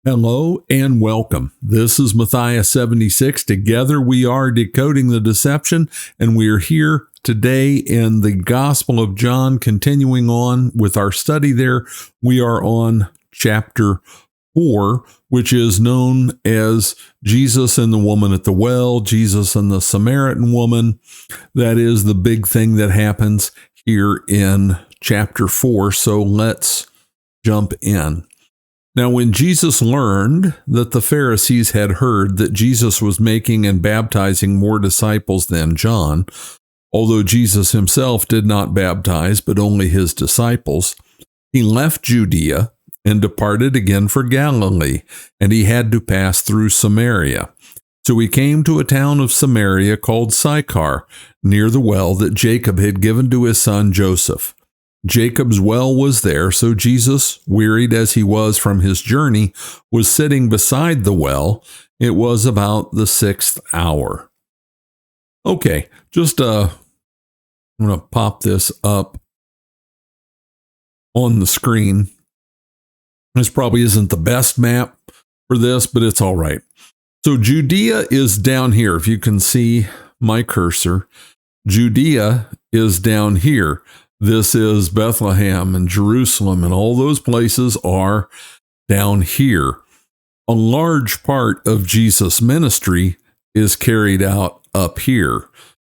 Hello and welcome. This is Matthias 76. Together we are decoding the deception, and we are here today in the Gospel of John, continuing on with our study there. We are on chapter 4, which is known as Jesus and the woman at the well, Jesus and the Samaritan woman. That is the big thing that happens here in chapter 4. So let's jump in. Now, when Jesus learned that the Pharisees had heard that Jesus was making and baptizing more disciples than John, although Jesus himself did not baptize, but only his disciples, he left Judea and departed again for Galilee, and he had to pass through Samaria. So he came to a town of Samaria called Sychar, near the well that Jacob had given to his son Joseph. Jacob's well was there, so Jesus, wearied as he was from his journey, was sitting beside the well. It was about the 6th hour. Okay, I'm going to pop this up on the screen. This probably isn't the best map for this, but it's all right. So Judea is down here. If you can see my cursor, Judea is down here. This is Bethlehem and Jerusalem, and all those places are down here. A large part of Jesus' ministry is carried out up here,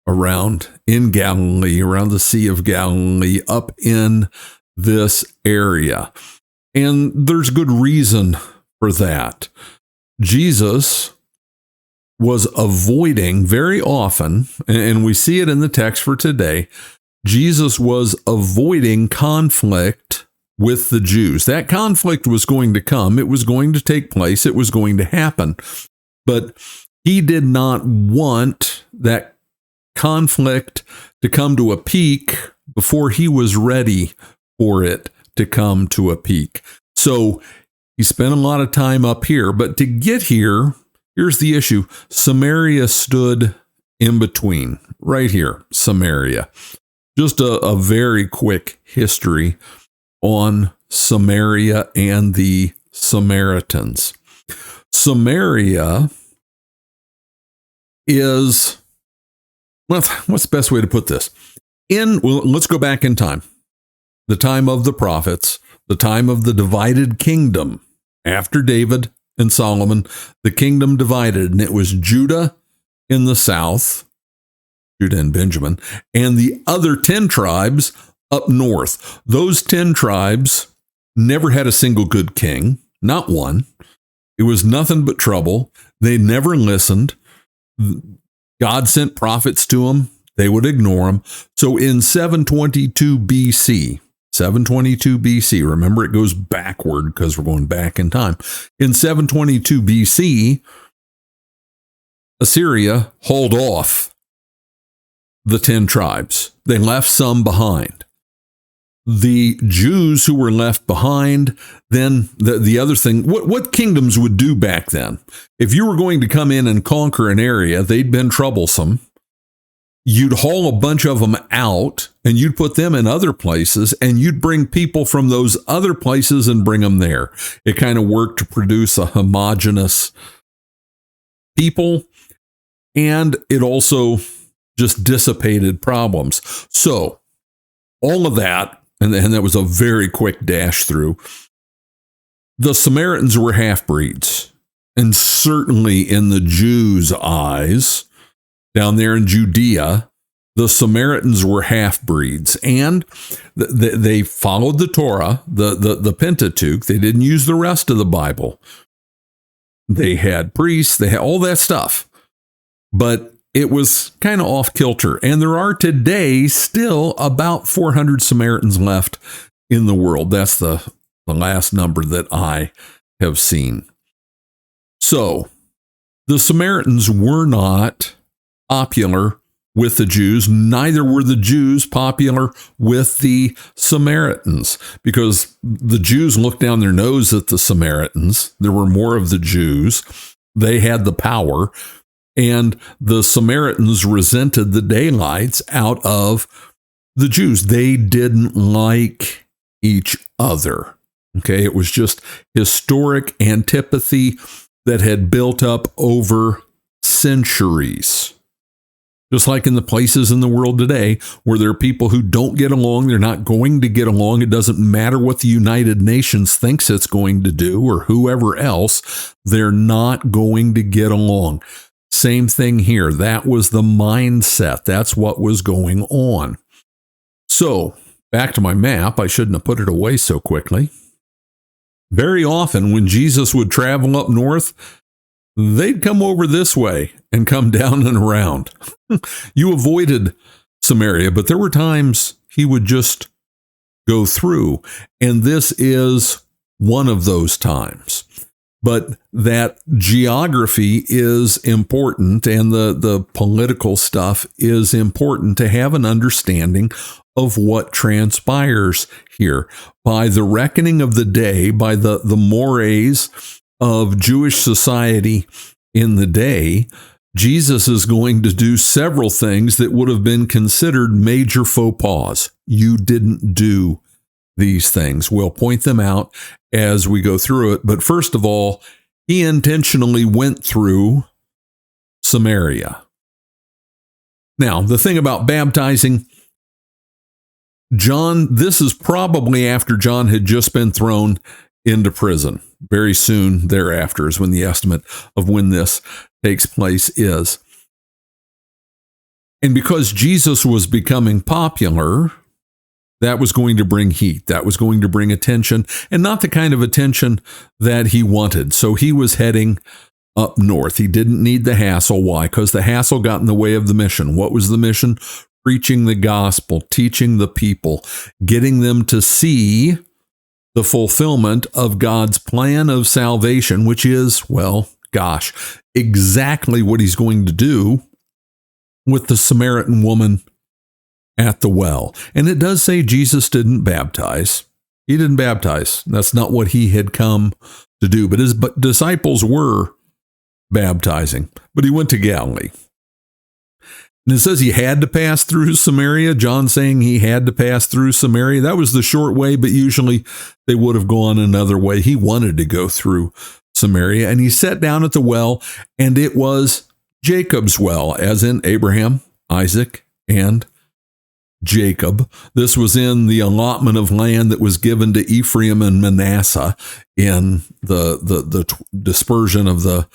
around in Galilee, around the Sea of Galilee, up in this area. And there's good reason for that. Jesus was avoiding very often, and we see it in the text for today, Jesus was avoiding conflict with the Jews. That conflict was going to come. It was going to take place. It was going to happen. But he did not want that conflict to come to a peak before he was ready for it to come to a peak. So he spent a lot of time up here. But to get here, here's the issue. Samaria stood in between. Right here, Samaria. Just a very quick history on Samaria and the Samaritans. Samaria is, what's the best way to put this? Let's go back in time. The time of the prophets, the time of the divided kingdom. After David and Solomon, the kingdom divided, and it was Judah in the south, Judah and Benjamin, and the other 10 tribes up north. Those 10 tribes never had a single good king, not one. It was nothing but trouble. They never listened. God sent prophets to them. They would ignore them. So in 722 BC, remember it goes backward because we're going back in time. In 722 BC, Assyria hauled off the 10 tribes. They left some behind. The Jews who were left behind, then the other thing, what kingdoms would do back then? If you were going to come in and conquer an area, they'd been troublesome. You'd haul a bunch of them out, and you'd put them in other places, and you'd bring people from those other places and bring them there. It kind of worked to produce a homogeneous people, and it also just dissipated problems. So all of that, and that was a very quick dash through. The Samaritans were half-breeds, and certainly in the Jews' eyes, down there in Judea, the Samaritans were half-breeds, and they followed the Torah, the Pentateuch. They didn't use the rest of the Bible. They had priests, they had all that stuff, but it was kind of off kilter. And there are today still about 400 Samaritans left in the world. That's the last number that I have seen. So the Samaritans were not popular with the Jews. Neither were the Jews popular with the Samaritans, because the Jews looked down their nose at the Samaritans. There were more of the Jews. They had the power. And the Samaritans resented the daylights out of the Jews. They didn't like each other. Okay, it was just historic antipathy that had built up over centuries. Just like in the places in the world today where there are people who don't get along, they're not going to get along. It doesn't matter what the United Nations thinks it's going to do or whoever else, they're not going to get along. Same thing here. That was the mindset. That's what was going on. So, back to my map. I shouldn't have put it away so quickly. Very often when Jesus would travel up north, they'd come over this way and come down and around. You avoided Samaria, but there were times he would just go through. And this is one of those times. But that geography is important, and the political stuff is important to have an understanding of what transpires here. By the reckoning of the day, by the mores of Jewish society in the day, Jesus is going to do several things that would have been considered major faux pas. You didn't do these things. We'll point them out as we go through it. But first of all, he intentionally went through Samaria. Now, the thing about baptizing, John, this is probably after John had just been thrown into prison. Very soon thereafter is when the estimate of when this takes place is. And because Jesus was becoming popular, that was going to bring heat. That was going to bring attention, and not the kind of attention that he wanted. So he was heading up north. He didn't need the hassle. Why? Because the hassle got in the way of the mission. What was the mission? Preaching the gospel, teaching the people, getting them to see the fulfillment of God's plan of salvation, which is, well, gosh, exactly what he's going to do with the Samaritan woman at the well. And it does say Jesus didn't baptize. He didn't baptize. That's not what he had come to do. But his disciples were baptizing. But he went to Galilee. And it says he had to pass through Samaria. John saying he had to pass through Samaria. That was the short way, but usually they would have gone another way. He wanted to go through Samaria. And he sat down at the well, and it was Jacob's well, as in Abraham, Isaac, and Jacob. This was in the allotment of land that was given to Ephraim and Manasseh in the dispersion of the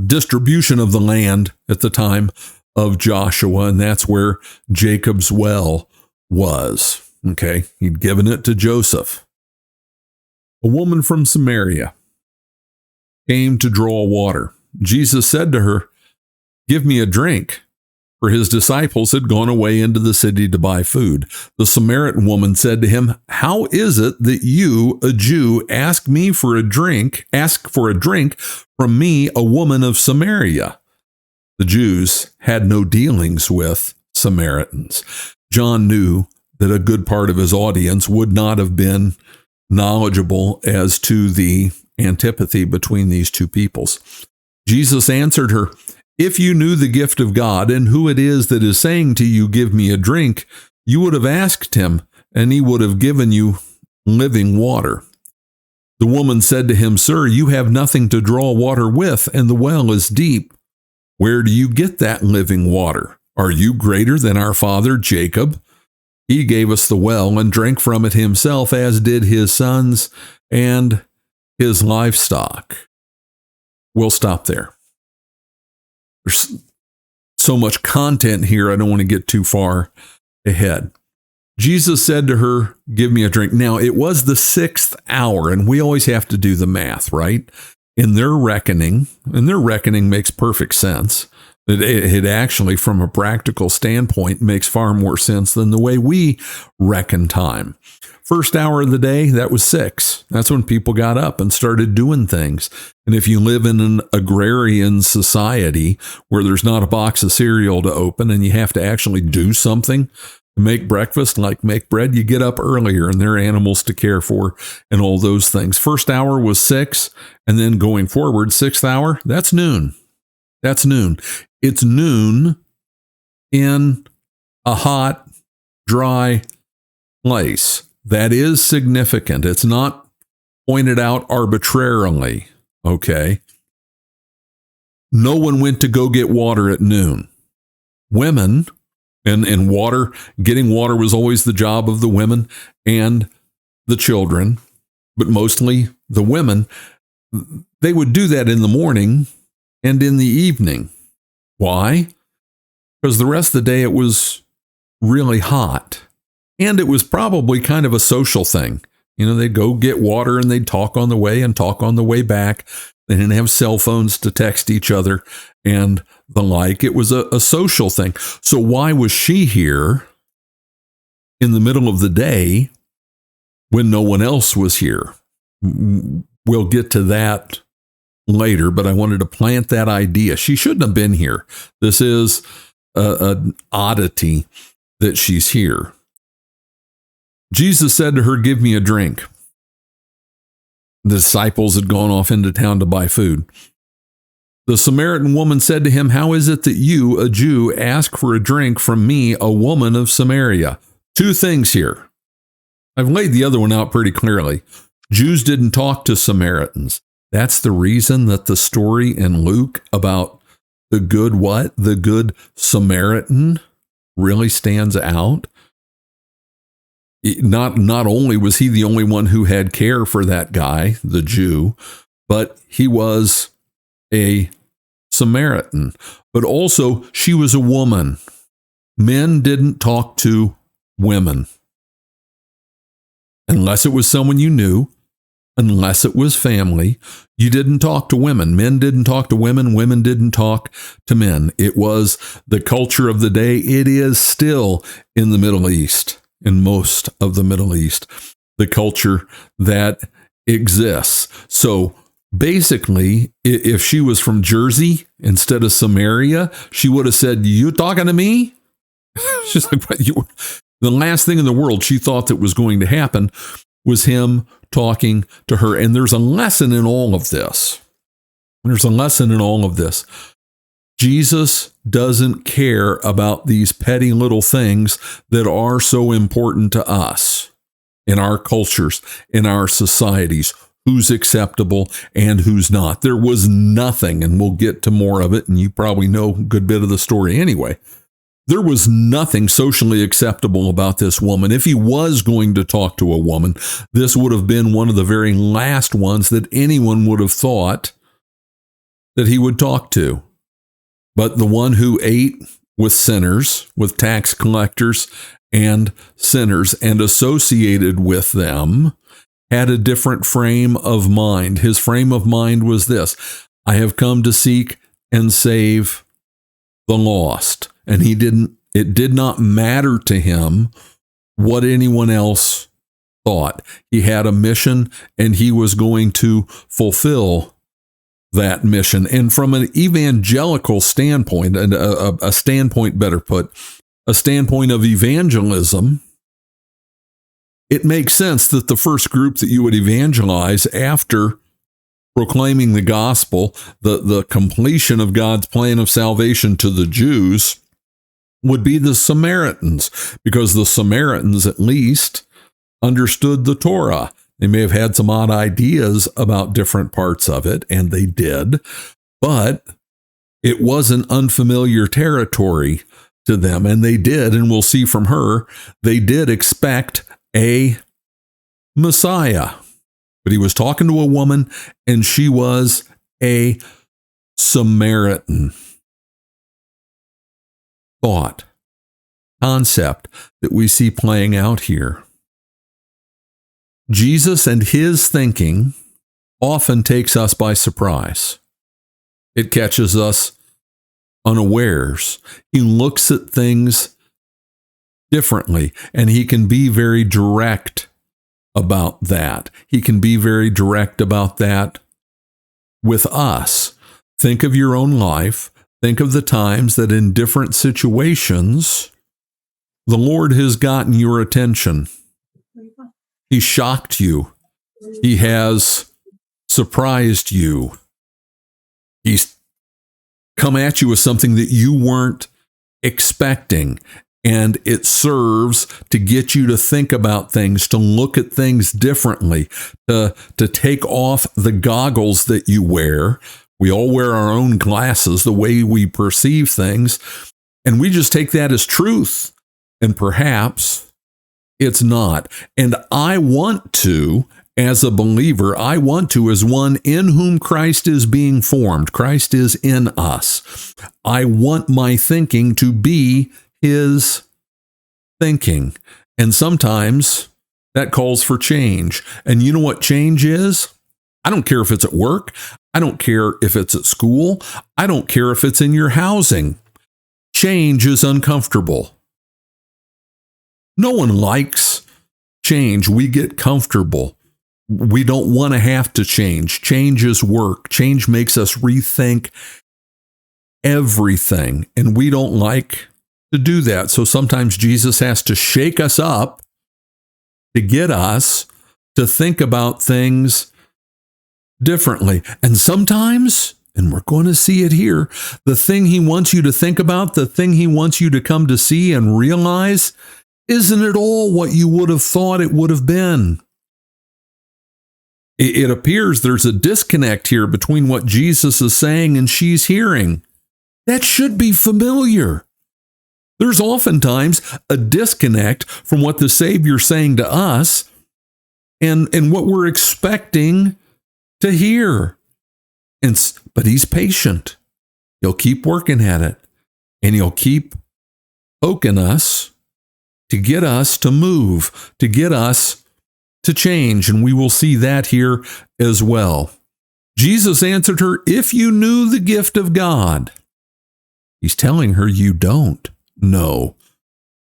distribution of the land at the time of Joshua, and that's where Jacob's well was. Okay, he'd given it to Joseph. A woman from Samaria came to draw water. Jesus said to her, "Give me a drink," for his disciples had gone away into the city to buy food. The Samaritan woman said to him, "How is it that you, a Jew, ask for a drink from me, a woman of Samaria?" The Jews had no dealings with Samaritans. John knew that a good part of his audience would not have been knowledgeable as to the antipathy between these two peoples. Jesus answered her, "If you knew the gift of God and who it is that is saying to you, 'Give me a drink,' you would have asked him, and he would have given you living water." The woman said to him, "Sir, you have nothing to draw water with, and the well is deep. Where do you get that living water? Are you greater than our father Jacob? He gave us the well and drank from it himself, as did his sons and his livestock." We'll stop there. There's so much content here, I don't want to get too far ahead. Jesus said to her, "Give me a drink." Now, it was the 6th hour, and we always have to do the math, right? In their reckoning, and their reckoning makes perfect sense. It actually, from a practical standpoint, makes far more sense than the way we reckon time. First hour of the day, that was 6. That's when people got up and started doing things. And if you live in an agrarian society where there's not a box of cereal to open and you have to actually do something to make breakfast, like make bread, you get up earlier, and there are animals to care for and all those things. First hour was 6, and then going forward, 6th hour, that's noon. That's noon. It's noon in a hot, dry place. That is significant. It's not pointed out arbitrarily, okay? No one went to go get water at noon. Women, and water, getting water was always the job of the women and the children, but mostly the women. They would do that in the morning and in the evening. Why? Because the rest of the day it was really hot. And it was probably kind of a social thing. You know, they'd go get water and they'd talk on the way and talk on the way back. They didn't have cell phones to text each other and the like. It was a social thing. So why was she here in the middle of the day when no one else was here? We'll get to that later, but I wanted to plant that idea. She shouldn't have been here. This is an oddity that she's here. Jesus said to her, "Give me a drink." The disciples had gone off into town to buy food. The Samaritan woman said to him, "How is it that you, a Jew, ask for a drink from me, a woman of Samaria?" Two things here. I've laid the other one out pretty clearly. Jews didn't talk to Samaritans. That's the reason that the story in Luke about the good what? The good Samaritan really stands out. Not only was he the only one who had care for that guy, the Jew, but he was a Samaritan. But also, she was a woman. Men didn't talk to women. Unless it was someone you knew, unless it was family, you didn't talk to women. Men didn't talk to women. Women didn't talk to men. It was the culture of the day. It is still in the Middle East. In most of the Middle East, the culture that exists. So basically, if she was from Jersey instead of Samaria, she would have said, "You talking to me?" She's like, the last thing in the world she thought that was going to happen was him talking to her. And there's a lesson in all of this. There's a lesson in all of this. Jesus doesn't care about these petty little things that are so important to us in our cultures, in our societies, who's acceptable and who's not. There was nothing, and we'll get to more of it, and you probably know a good bit of the story anyway. There was nothing socially acceptable about this woman. If he was going to talk to a woman, this would have been one of the very last ones that anyone would have thought that he would talk to. But the one who ate with sinners, with tax collectors and sinners, and associated with them, had a different frame of mind. His frame of mind was this: I have come to seek and save the lost. And it did not matter to him what anyone else thought. He had a mission and he was going to fulfill that mission. And from an evangelical standpoint, and a standpoint, better put, a standpoint of evangelism, it makes sense that the first group that you would evangelize after proclaiming the gospel, the completion of God's plan of salvation to the Jews, would be the Samaritans, because the Samaritans at least understood the Torah. They may have had some odd ideas about different parts of it, and they did, but it wasn't unfamiliar territory to them, and they did, and we'll see from her, they did expect a Messiah. But he was talking to a woman, and she was a Samaritan. Thought, concept that we see playing out here. Jesus and his thinking often takes us by surprise. It catches us unawares. He looks at things differently, and he can be very direct about that. He can be very direct about that with us. Think of your own life. Think of the times that in different situations, the Lord has gotten your attention. He shocked you. He has surprised you. He's come at you with something that you weren't expecting. And it serves to get you to think about things, to look at things differently, to take off the goggles that you wear. We all wear our own glasses, the way we perceive things, and we just take that as truth. And perhaps it's not. And I want to, as a believer, I want to, as one in whom Christ is being formed, Christ is in us. I want my thinking to be his thinking. And sometimes that calls for change. And you know what change is? I don't care if it's at work. I don't care if it's at school. I don't care if it's in your housing. Change is uncomfortable. No one likes change. We get comfortable. We don't want to have to change. Change is work. Change makes us rethink everything. And we don't like to do that. So sometimes Jesus has to shake us up to get us to think about things differently. And sometimes, and we're going to see it here, the thing he wants you to think about, the thing he wants you to come to see and realize, isn't at all what you would have thought it would have been. It appears there's a disconnect here between what Jesus is saying and she's hearing. That should be familiar. There's oftentimes a disconnect from what the Savior's saying to us and what we're expecting to hear. But he's patient. He'll keep working at it, and he'll keep poking us to get us to move, to get us to change. And we will see that here as well. Jesus answered her, "If you knew the gift of God." He's telling her you don't know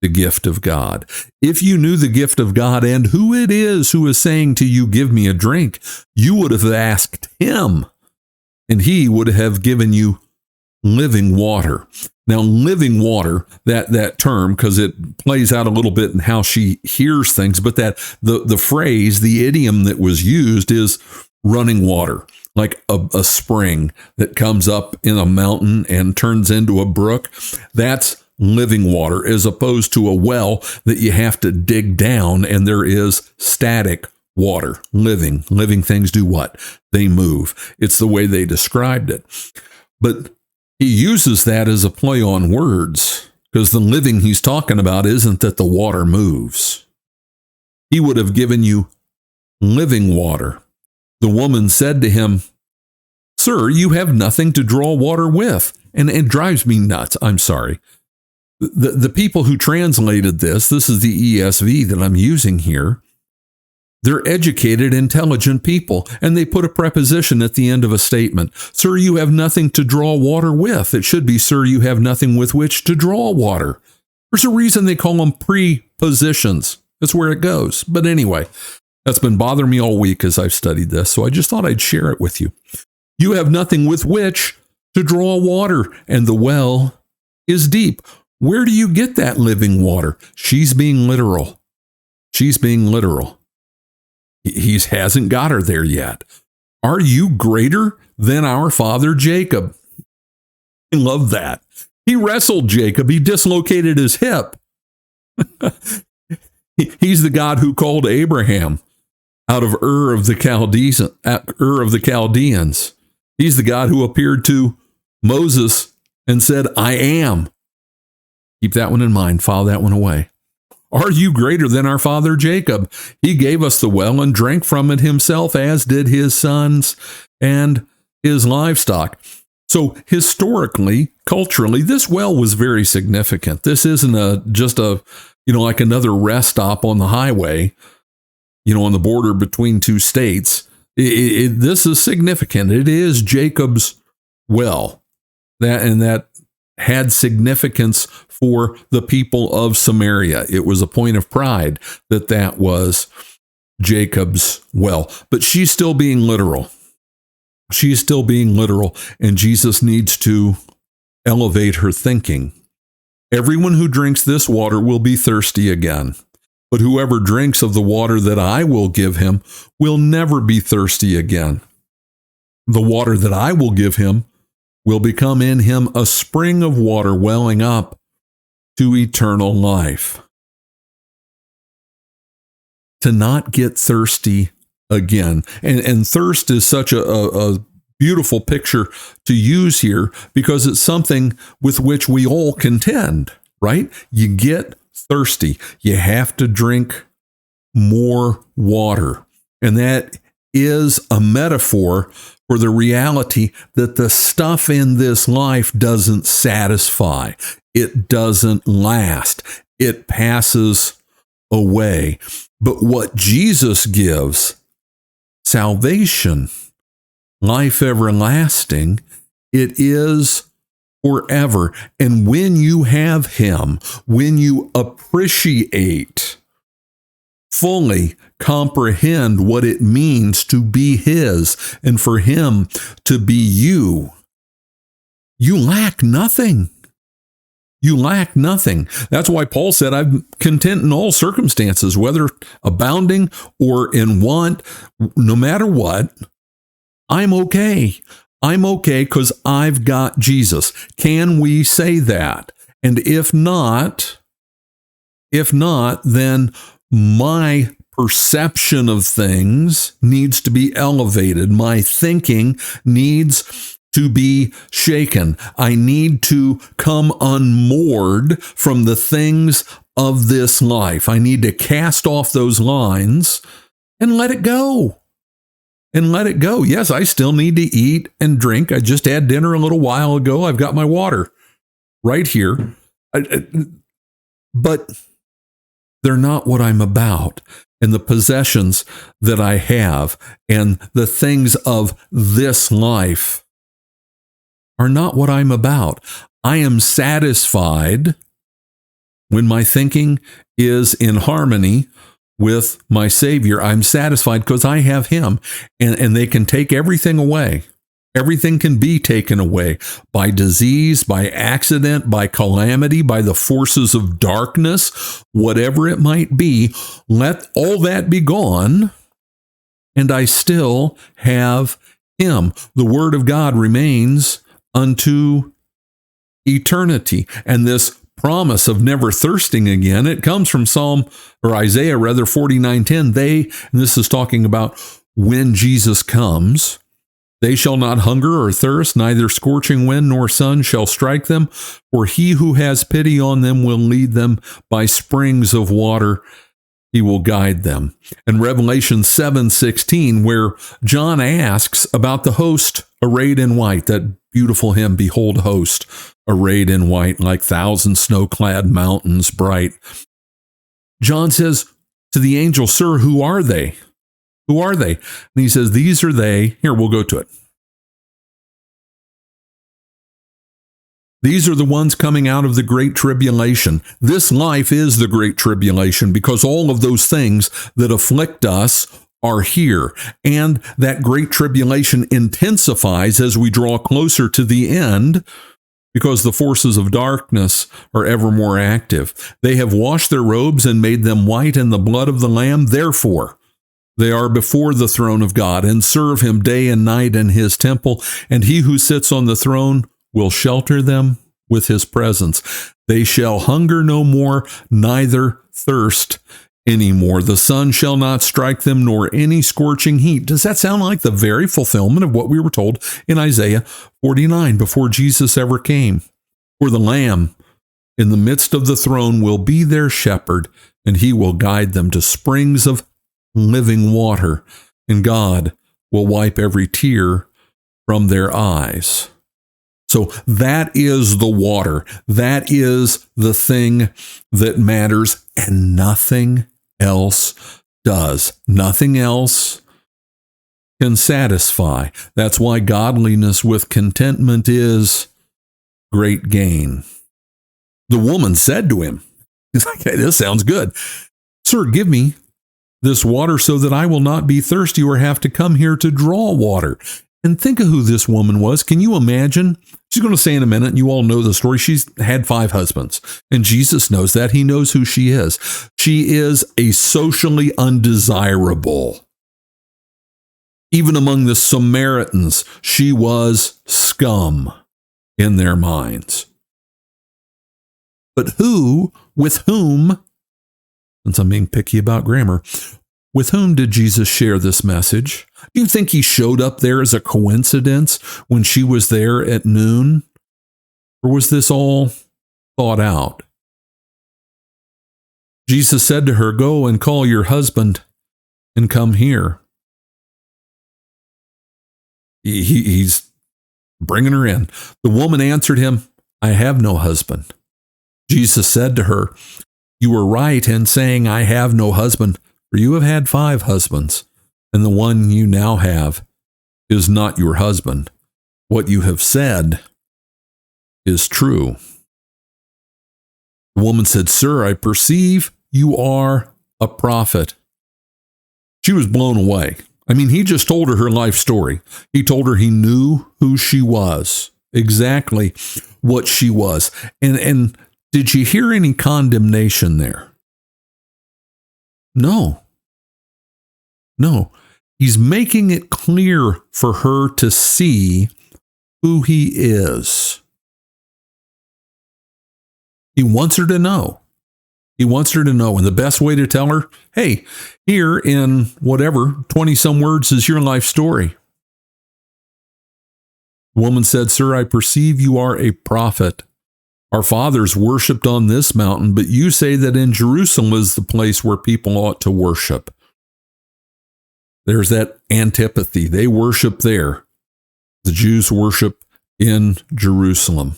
the gift of God. If you knew the gift of God and who it is who is saying to you, "Give me a drink," you would have asked him, and he would have given you living water. Now, living water, that term, because it plays out a little bit in how she hears things, but that the phrase, the idiom that was used is running water, like a spring that comes up in a mountain and turns into a brook. That's living water, as opposed to a well that you have to dig down and there is static water. Living things do what? They move. It's the way they described it. But he uses that as a play on words, because the living he's talking about isn't that the water moves. He would have given you living water. The woman said to him, "Sir, you have nothing to draw water with." And it drives me nuts. I'm sorry. The people who translated this is the ESV that I'm using here, they're educated, intelligent people, and they put a preposition at the end of a statement. "Sir, you have nothing to draw water with." It should be, "Sir, you have nothing with which to draw water." There's a reason they call them prepositions. That's where it goes. But anyway, that's been bothering me all week as I've studied this, so I just thought I'd share it with you. You have nothing with which to draw water, and the well is deep. Where do you get that living water? She's being literal. She's being literal. He hasn't got her there yet. Are you greater than our father Jacob? I love that. He wrestled Jacob. He dislocated his hip. He's the God who called Abraham out of Ur of the Chaldeans. He's the God who appeared to Moses and said, "I am." Keep that one in mind. File that one away. Are you greater than our father Jacob? He gave us the well and drank from it himself, as did his sons and his livestock. So historically, culturally, this well was very significant. This isn't just like another rest stop on the highway, on the border between two states. This is significant. It is Jacob's well. That had significance for the people of Samaria. It was a point of pride that was Jacob's well. But she's still being literal. She's still being literal, and Jesus needs to elevate her thinking. Everyone who drinks this water will be thirsty again, but whoever drinks of the water that I will give him will never be thirsty again. The water that I will give him will become in him a spring of water welling up to eternal life. To not get thirsty again. And thirst is such a beautiful picture to use here because it's something with which we all contend, right? You get thirsty. You have to drink more water. And that is a metaphor for the reality that the stuff in this life doesn't satisfy. It doesn't last. It passes away. But what Jesus gives, salvation, life everlasting, it is forever. And when you have Him, when you appreciate, fully comprehend what it means to be His and for Him to be you, you lack nothing. You lack nothing. That's why Paul said, I'm content in all circumstances, whether abounding or in want, no matter what, I'm okay. I'm okay because I've got Jesus. Can we say that? And if not, then my perception of things needs to be elevated. My thinking needs to be shaken. I need to come unmoored from the things of this life. I need to cast off those lines and let it go. And let it go. Yes, I still need to eat and drink. I just had dinner a little while ago. I've got my water right here. But they're not what I'm about. And the possessions that I have and the things of this life are not what I'm about. I am satisfied when my thinking is in harmony with my Savior. I'm satisfied because I have Him, and they can take everything away. Everything can be taken away by disease, by accident, by calamity, by the forces of darkness, whatever it might be. Let all that be gone, and I still have Him. The Word of God remains unto eternity. And this promise of never thirsting again, it comes from Isaiah 49:10. And this is talking about when Jesus comes, they shall not hunger or thirst, neither scorching wind nor sun shall strike them, for He who has pity on them will lead them by springs of water. He will guide them. And Revelation 7:16, where John asks about the host arrayed in white, that beautiful hymn, Behold host arrayed in white, like thousand snow-clad mountains bright. John says to the angel, Sir, who are they? Who are they? And he says, these are they. Here, we'll go to it. These are the ones coming out of the great tribulation. This life is the great tribulation because all of those things that afflict us are here. And that great tribulation intensifies as we draw closer to the end because the forces of darkness are ever more active. They have washed their robes and made them white in the blood of the Lamb. Therefore, they are before the throne of God and serve Him day and night in His temple. And He who sits on the throne will shelter them with His presence. They shall hunger no more, neither thirst anymore. The sun shall not strike them, nor any scorching heat. Does that sound like the very fulfillment of what we were told in Isaiah 49 before Jesus ever came? For the Lamb in the midst of the throne will be their shepherd, and He will guide them to springs of living water, and God will wipe every tear from their eyes. So that is the water. That is the thing that matters, and nothing else does. Nothing else can satisfy. That's why godliness with contentment is great gain. The woman said to him, he's like, hey, this sounds good. Sir, give me this water so that I will not be thirsty or have to come here to draw water. And think of who this woman was. Can you imagine? She's going to say in a minute, and you all know the story, she's had 5 husbands. And Jesus knows that. He knows who she is. She is a socially undesirable. Even among the Samaritans, she was scum in their minds. But who, with whom, since I'm being picky about grammar, with whom did Jesus share this message? Do you think he showed up there as a coincidence when she was there at noon? Or was this all thought out? Jesus said to her, "Go and call your husband and come here." He's bringing her in. The woman answered him, "I have no husband." Jesus said to her, "You were right in saying, 'I have no husband,' for you have had 5 husbands, and the one you now have is not your husband. What you have said is true." The woman said, "Sir, I perceive you are a prophet." She was blown away. I mean, he just told her life story. He told her he knew who she was, exactly what she was. And did you hear any condemnation there? No. He's making it clear for her to see who he is. He wants her to know. He wants her to know. And the best way to tell her, hey, here in whatever, 20-some words is your life story. The woman said, "Sir, I perceive you are a prophet. Our fathers worshipped on this mountain, but you say that in Jerusalem is the place where people ought to worship." There's that antipathy. They worship there. The Jews worship in Jerusalem.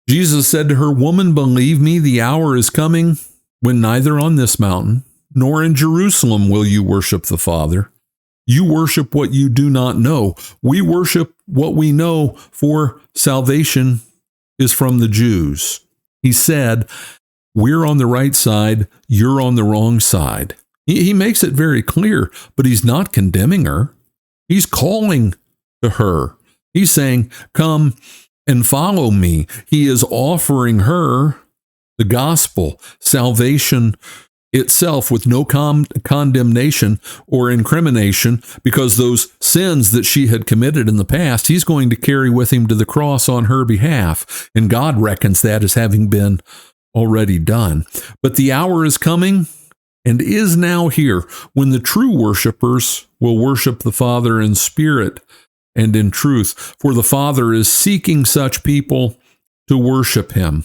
Jesus said to her, "Woman, believe me, the hour is coming when neither on this mountain nor in Jerusalem will you worship the Father. You worship what you do not know. We worship what we know, for salvation is from the Jews." He said, we're on the right side, you're on the wrong side. He makes it very clear, but he's not condemning her. He's calling to her. He's saying, "Come and follow me." He is offering her the gospel, salvation itself, with no condemnation or incrimination, because those sins that she had committed in the past, he's going to carry with him to the cross on her behalf. And God reckons that as having been already done. But the hour is coming and is now here when the true worshipers will worship the Father in spirit and in truth, for the Father is seeking such people to worship him.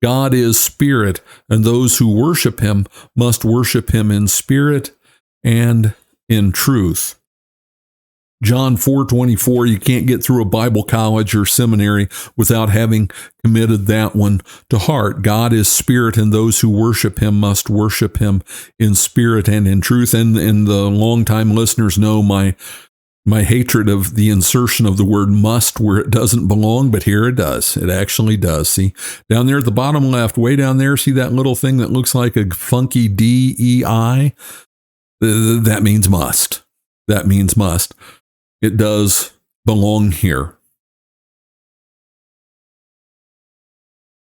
God is spirit, and those who worship him must worship him in spirit and in truth. John 4:24, you can't get through a Bible college or seminary without having committed that one to heart. God is spirit, and those who worship him must worship him in spirit and in truth. And the longtime listeners know my hatred of the insertion of the word must where it doesn't belong, but here it does. It actually does. See, down there at the bottom left, way down there, see that little thing that looks like a funky DEI? That means must. That means must. It does belong here.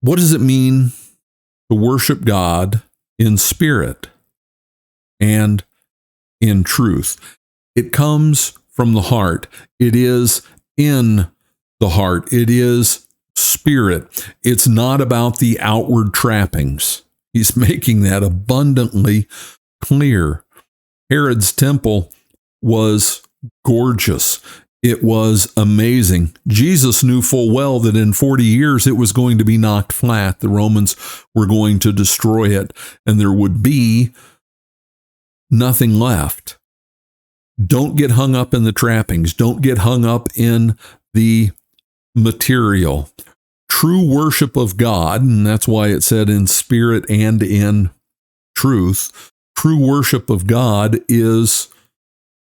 What does it mean to worship God in spirit and in truth? It comes from the heart. It is in the heart. It is spirit. It's not about the outward trappings. He's making that abundantly clear. Herod's temple was gorgeous. It was amazing. Jesus knew full well that in 40 years it was going to be knocked flat. The Romans were going to destroy it, and there would be nothing left. Don't get hung up in the trappings. Don't get hung up in the material. True worship of God, and that's why it said in spirit and in truth, true worship of God is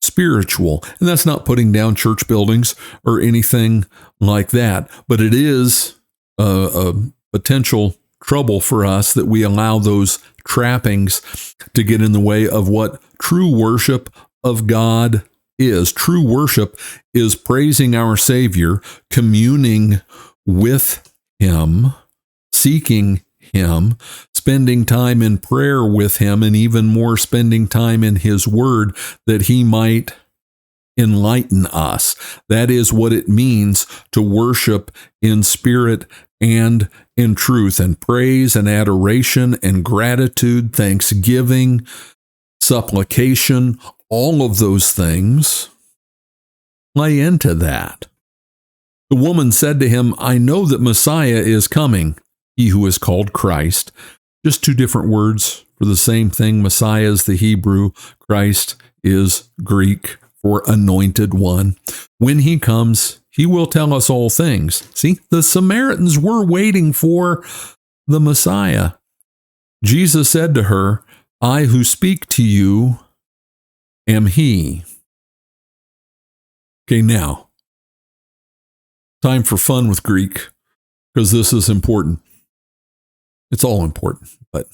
spiritual. And that's not putting down church buildings or anything like that, but it is a potential trouble for us that we allow those trappings to get in the way of what true worship of God is. True worship is praising our Savior, communing with him, seeking him, spending time in prayer with him, and even more spending time in his word that he might enlighten us. That is what it means to worship in spirit and in truth, and praise and adoration and gratitude, thanksgiving, supplication, all of those things play into that. The woman said to him, I know that Messiah is coming, he who is called Christ. Just two different words for the same thing. Messiah is the Hebrew, Christ is Greek for anointed one. When he comes, he will tell us all things. See, the Samaritans were waiting for the Messiah. Jesus said to her, I who speak to you am he. Okay, now, time for fun with Greek, because this is important. It's all important, but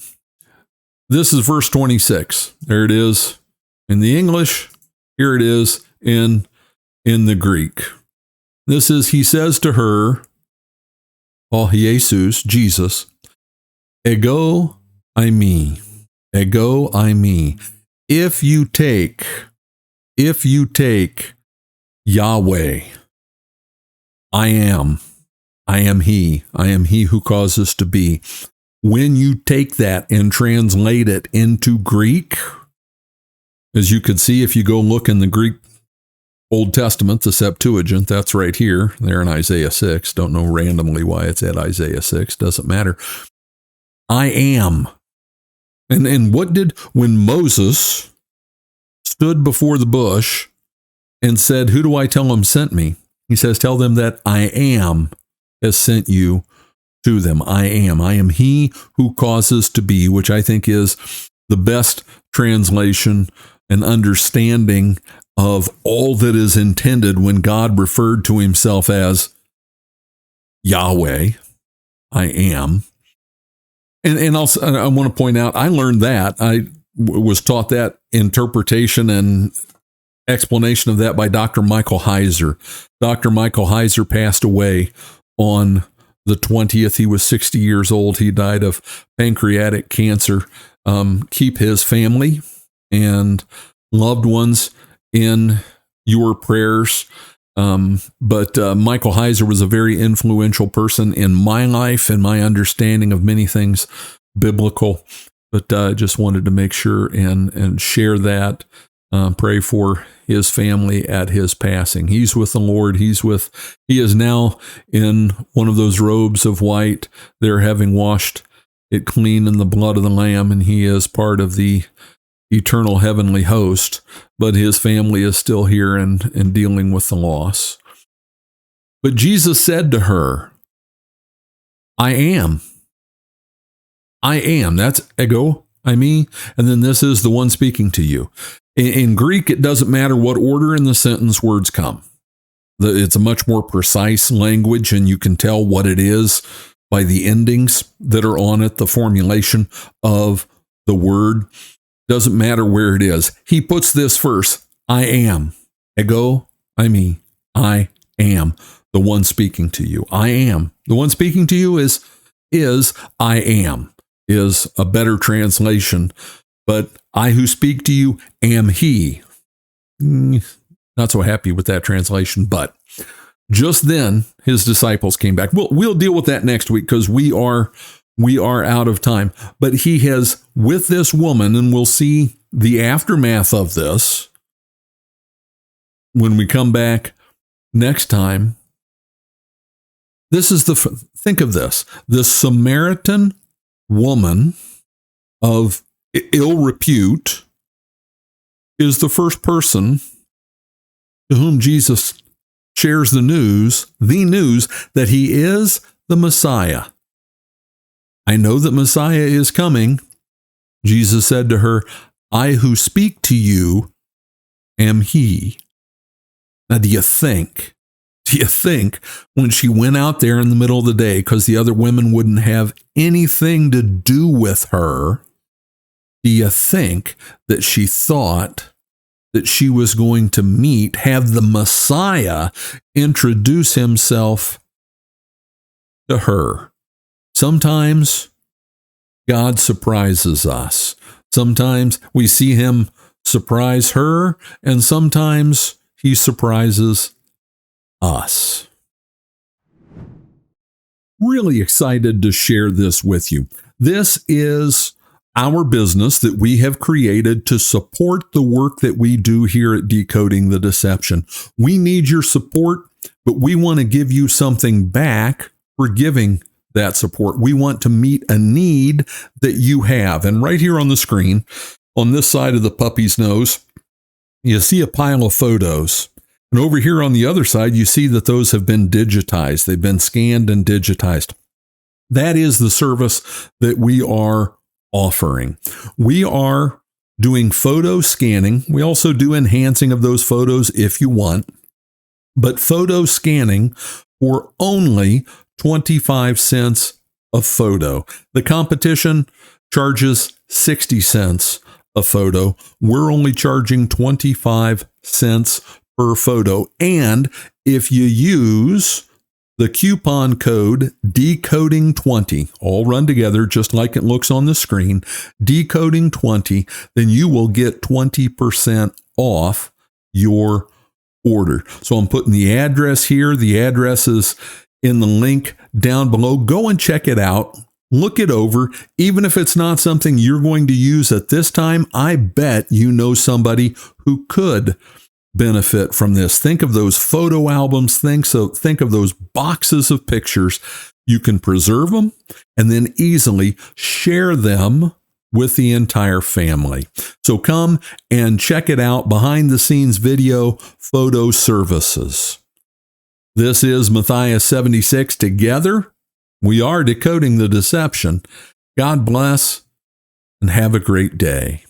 this is verse 26. There it is in the English. Here it is in the Greek. This is, he says to her, Jesus, ego eimi, ego eimi. If you take Yahweh, I am he who causes to be. When you take that and translate it into Greek, as you could see if you go look in the Greek Old Testament, the Septuagint, that's right here, there in Isaiah 6. Don't know randomly why it's at Isaiah 6, doesn't matter. I am. And when Moses stood before the bush and said, who do I tell him sent me? He says, tell them that I am has sent you to them. I am he who causes to be, which I think is the best translation and understanding of all that is intended when God referred to himself as Yahweh. I am. And also, I want to point out, I learned that. I was taught that interpretation and explanation of that by Dr. Michael Heiser. Dr. Michael Heiser passed away on the 20th. He was 60 years old. He died of pancreatic cancer. Keep his family and loved ones in your prayers. But Michael Heiser was a very influential person in my life and my understanding of many things biblical. But I just wanted to make sure and share that. Pray for his family at his passing. He's with the Lord. He is now in one of those robes of white. They're having washed it clean in the blood of the Lamb, and he is part of the eternal heavenly host, but his family is still here and dealing with the loss. But Jesus said to her, I am. That's ego, eimi, and then this is the one speaking to you. In Greek, it doesn't matter what order in the sentence words come. It's a much more precise language, and you can tell what it is by the endings that are on it, the formulation of the word. Doesn't matter where it is. He puts this first, I am. Ego, eimi, I am the one speaking to you. I am. The one speaking to you is I am, is a better translation. But I who speak to you am he. Not so happy with that translation, but just then his disciples came back. We'll deal with that next week because we are out of time. But he has, with this woman, and we'll see the aftermath of this when we come back next time. This is think of this. The Samaritan woman of ill repute is the first person to whom Jesus shares the news that he is the Messiah. I know that Messiah is coming. Jesus said to her, I who speak to you am he. Now, do you think when she went out there in the middle of the day, because the other women wouldn't have anything to do with her, do you think that she thought that she was going to have the Messiah introduce himself to her? Sometimes God surprises us. Sometimes we see him surprise her, and sometimes he surprises us. really excited to share this with you. This is our business that we have created to support the work that we do here at Decoding the Deception. We need your support, but we want to give you something back for giving that support. We want to meet a need that you have. And right here on the screen, on this side of the puppy's nose, you see a pile of photos. And over here on the other side, you see that those have been digitized. They've been scanned and digitized. That is the service that we are offering. We are doing photo scanning. We also do enhancing of those photos if you want, but photo scanning for only 25 cents a photo. The competition charges 60 cents a photo. We're only charging 25 cents per photo. And if you use the coupon code decoding20, all run together just like it looks on the screen, decoding20, then you will get 20% off your order. So I'm putting the address here. The address is in the link down below. Go and check it out. Look it over. Even if it's not something you're going to use at this time, I bet you know somebody who could benefit from this. Think of those photo albums. Think of those boxes of pictures. You can preserve them and then easily share them with the entire family. So come and check it out. Behind the scenes video photo services. This is Matthias 76. Together, we are decoding the deception. God bless and have a great day.